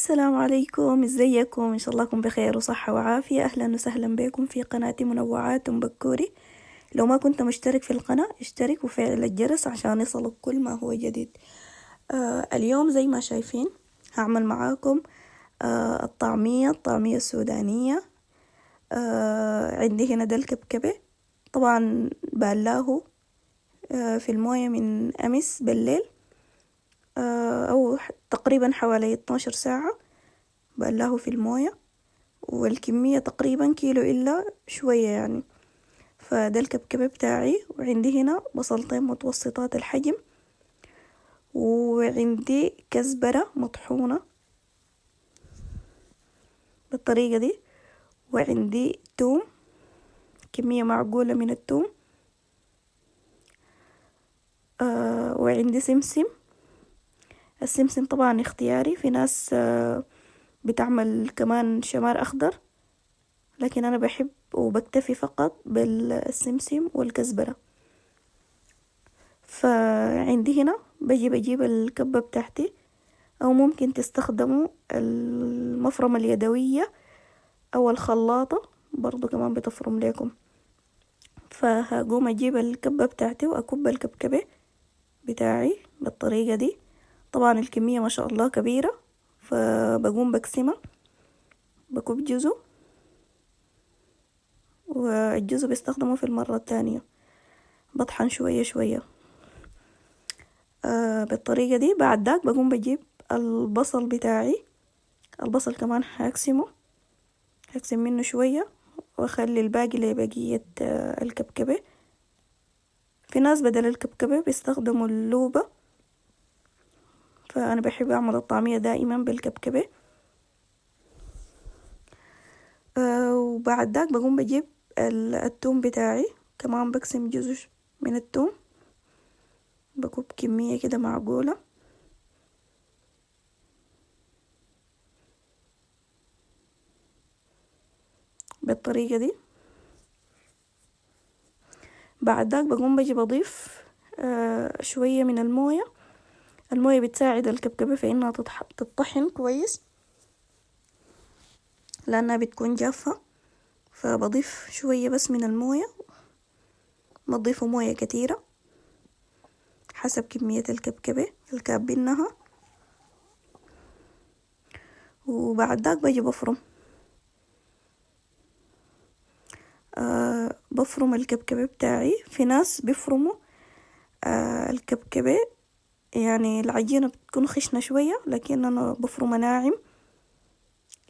السلام عليكم، ازيكم؟ ان شاء الله كن بخير وصحة وعافية. اهلا وسهلا بكم في قناتي منوعات بكوري. لو ما كنت مشترك في القناة اشترك وفعل الجرس عشان يصلك كل ما هو جديد. اليوم زي ما شايفين هعمل معاكم الطعمية السودانية. عندي هنا ده الكبكبة. طبعا بقلاه في الموية من امس بالليل، او تقريبا حوالي 12 ساعة بقلاه في الموية، والكمية تقريبا كيلو إلا شوية يعني. فده الكبكبة بتاعي، وعندي هنا بصلتين متوسطات الحجم، وعندي كزبرة مطحونة بالطريقة دي، وعندي توم، كمية معقولة من التوم، وعندي سمسم. السمسم طبعا اختياري، في ناس بتعمل كمان شمار أخضر، لكن أنا بحب وبكتفي فقط بالسمسم والكزبرة. فعندي هنا بجيب الكبة بتاعتي، أو ممكن تستخدموا المفرمة اليدوية أو الخلاطة برضو كمان بتفرم لكم. فهقوم أجيب الكبة بتاعتي وأكب الكبكبة بتاعي بالطريقة دي. طبعا الكمية ما شاء الله كبيرة، فبقوم بقسمها، بكب جزء والجزء بيستخدمه في المرة التانية، بطحن شوية شوية بالطريقة دي. بعد داك بقوم بجيب البصل بتاعي. البصل كمان هقسم منه شوية واخلي الباقي لبقية الكبكبة. في ناس بدل الكبكبة بيستخدموا اللوبة، فأنا بحب أعمل الطعمية دائما بالكبكبة. وبعد ذاك بقوم بجيب التوم بتاعي، كمان بقسم جزء من التوم، بكب كمية كده معقولة. بالطريقة دي. بعد ذاك بقوم بجي بضيف شوية من الموية. الموية بتساعد الكبكبة في إنها تطحن كويس، لأنها بتكون جافة. فبضيف شوية بس من الموية، ما تضيفوا موية كتيرة، حسب كمية الكبكبة الكابينها. وبعد ذاك بجي بفرم الكبكبة بتاعي. في ناس بيفرموا الكبكبة، يعني العجينة بتكون خشنة شوية، لكن أنا بفرمها ناعم،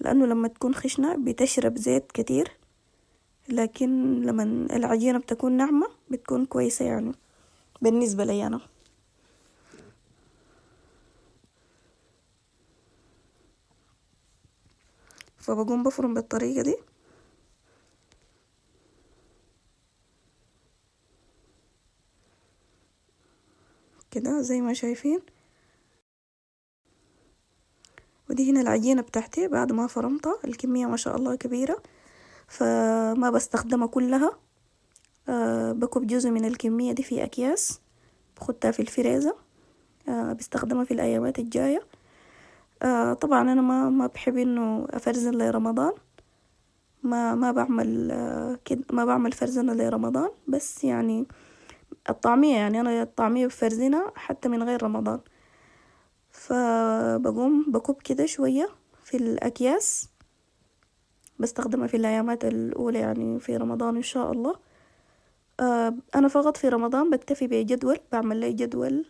لأنه لما تكون خشنة بتشرب زيت كتير، لكن لما العجينة بتكون ناعمة بتكون كويسة يعني بالنسبة لي أنا. فبقوم بفرم بالطريقة دي كده زي ما شايفين. ودي هنا العجينة بتاعتي بعد ما فرمتها. الكمية ما شاء الله كبيرة، فما بستخدمها كلها. بكب جزء من الكمية دي في أكياس، بخدها في الفريزر، بستخدمها في الأيامات الجاية. طبعا أنا ما بحب إنه أفرزن لرمضان. ما بعمل كده، ما بعمل فرزنة لرمضان، بس يعني الطعمية، يعني أنا الطعمية بفرزنها حتى من غير رمضان. فبقوم بكب كده شوية في الأكياس، بستخدمها في الأيامات الأولى يعني في رمضان إن شاء الله. أنا فقط في رمضان بكتفي بجدول، بعمل لي جدول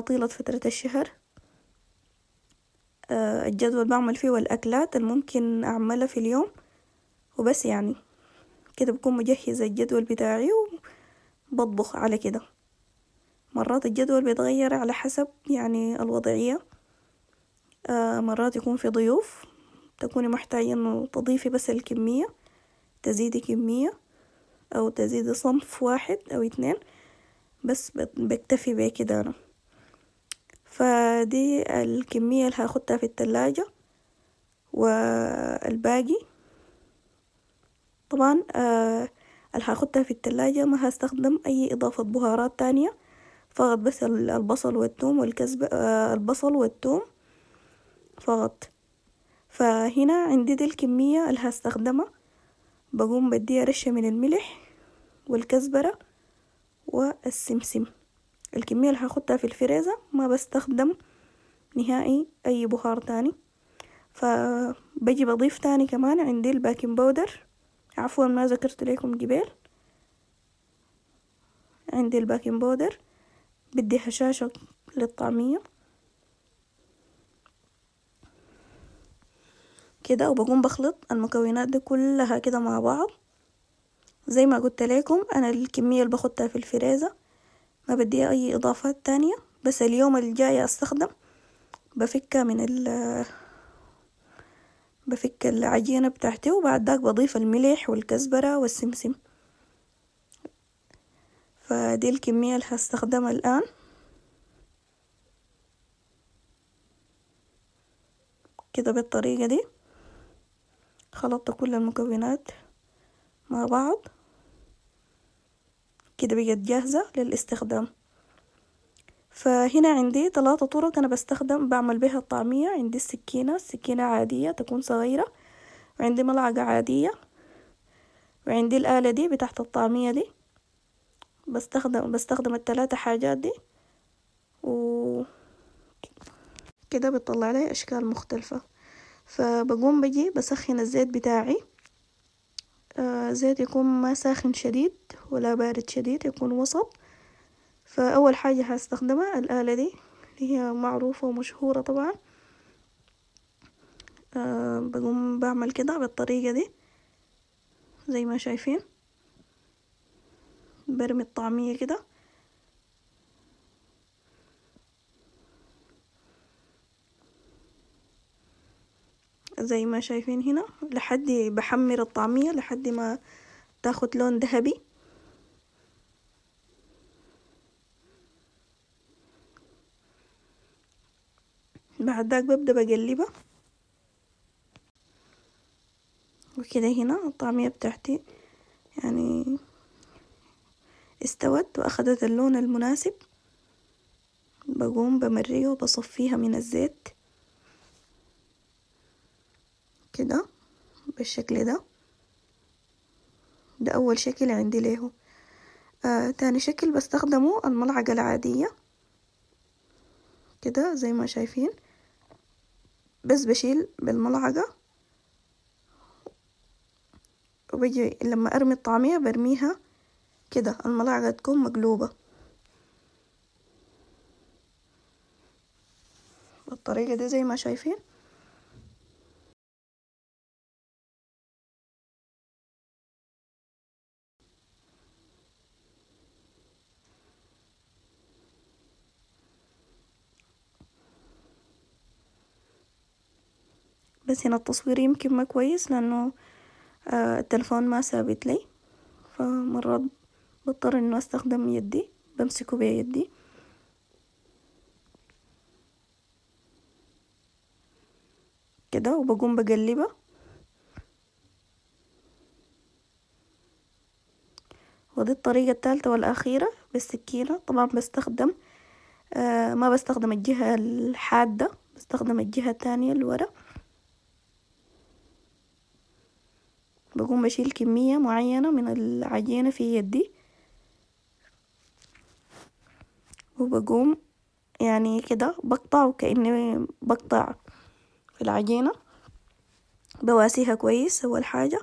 طيلة فترة الشهر. الجدول بعمل فيه الأكلات الممكن أعملها في اليوم وبس، يعني كده بكون مجهزة الجدول بتاعي وبطبخ على كده. مرات الجدول بيتغير على حسب يعني الوضعية. مرات يكون في ضيوف، تكوني محتاجة إنه تضيفي بس الكمية، تزيدي كمية أو تزيدي صنف واحد أو اتنين، بس بكتفي بكده أنا. فدي الكمية اللي هاخدها في التلاجة. والباقي طبعا اللي هاخدها في التلاجة ما هستخدم أي إضافة بهارات تانية، فقط بس البصل والثوم والكزبرة. البصل والثوم فقط. فهنا عندي دي الكمية اللي هستخدمها. بقوم بديها رشة من الملح والكزبرة والسمسم. الكمية اللي هاخدها في الفريزر، ما بستخدم نهائي اي بهار تاني. فبجي بضيف تاني كمان عندي الباكنج باودر، عفوا ما ذكرت لكم قبل، عندي الباكنج باودر بدي هشاشة للطعمية كده. وبقوم بخلط المكونات دي كلها كده مع بعض. زي ما قلت لكم انا الكمية اللي باخدها في الفريزر ما بدي اي اضافات تانية، بس اليوم الجاي استخدم بفكها بفك العجينة بتاعتي، وبعد داك بضيف الملح والكزبرة والسمسم. فدي الكمية اللي هستخدمها الآن. كده بالطريقة دي خلطت كل المكونات مع بعض، كده بقت جاهزة للاستخدام. فهنا عندي 3 طرق أنا بعمل بها الطعمية. عندي السكينة عادية تكون صغيرة، وعندي ملعقة عادية، وعندي الآلة دي بتاعت الطعمية دي. بستخدم ال3 حاجات دي، وكده بتطلع لي أشكال مختلفة. فبقوم بجي بسخن الزيت بتاعي. زيت يكون ما ساخن شديد ولا بارد شديد، يكون وسط. فأول حاجة هستخدمها الآلة دي اللي هي معروفة ومشهورة طبعا. بقوم بعمل كده بالطريقة دي زي ما شايفين. برمي الطعمية كده زي ما شايفين هنا، لحد بحمر الطعمية لحد ما تاخد لون ذهبي. بعد ذاك ببدأ بقلبها، وكده هنا الطعمية بتاعتي يعني استوت واخدت اللون المناسب. بقوم بمرقها وبصفيها من الزيت كده بالشكل ده. ده اول شكل عندي له. تاني شكل بستخدمه الملعقة العادية كده زي ما شايفين. بس بشيل بالملعقة، وبجي لما ارمي الطعمية برميها كده الملعقة تكون مقلوبة بالطريقة دي زي ما شايفين. بس هنا التصوير يمكن ما كويس لانه التلفون ما ثابت لي، فمرات بضطر انه استخدم يدي، بمسكه بيدي كده وبقوم بقلبه. ودي الطريقة الثالثة والأخيرة بالسكينة. طبعا بستخدم ما بستخدم الجهة الحادة، بستخدم الجهة التانية اللي ورا. بقوم بشيل كمية معينة من العجينة في يدي، وبقوم يعني كده بقطع وكأني بقطع في العجينة. بواسيها كويس أول حاجة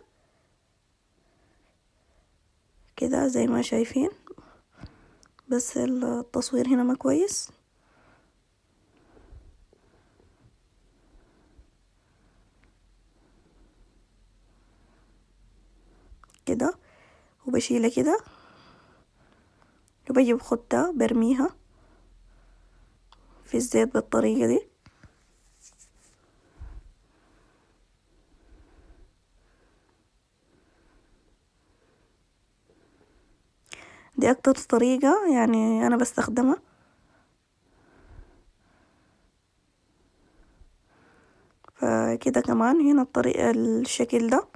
كده زي ما شايفين، بس التصوير هنا ما كويس. كده وبشيلها كده، وبجي بخدها برميها في الزيت بالطريقة دي. دي أكتر طريقة يعني أنا بستخدمها. فكده كمان هنا الطريقة الشكل ده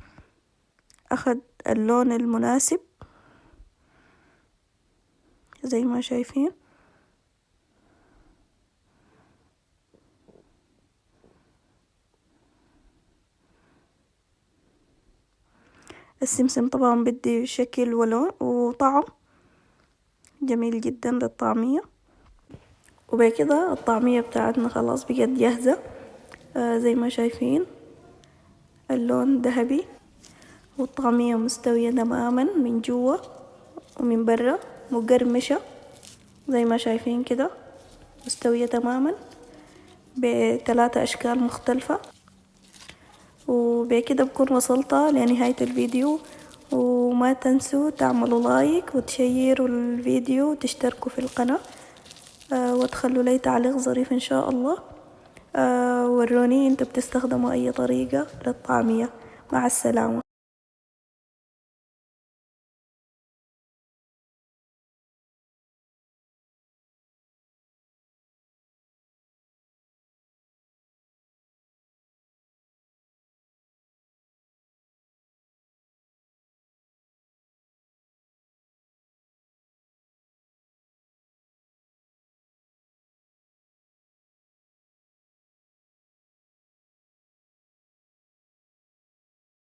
أخد اللون المناسب زي ما شايفين. السمسم طبعا بدي شكل ولون وطعم جميل جدا للطعمية. وبكده الطعمية بتاعتنا خلاص بقت جاهزة. زي ما شايفين اللون ذهبي، والطعمية مستوية تماما من جوا ومن برا، مقرمشة زي ما شايفين كده، مستوية تماما ب3 أشكال مختلفة. وبكده بكون وصلت لنهاية الفيديو، وما تنسوا تعملوا لايك وتشيروا الفيديو وتشتركوا في القناة، وتخلوا لي تعليق ظريف إن شاء الله. وروني انتوا بتستخدموا أي طريقة للطعمية. مع السلامة.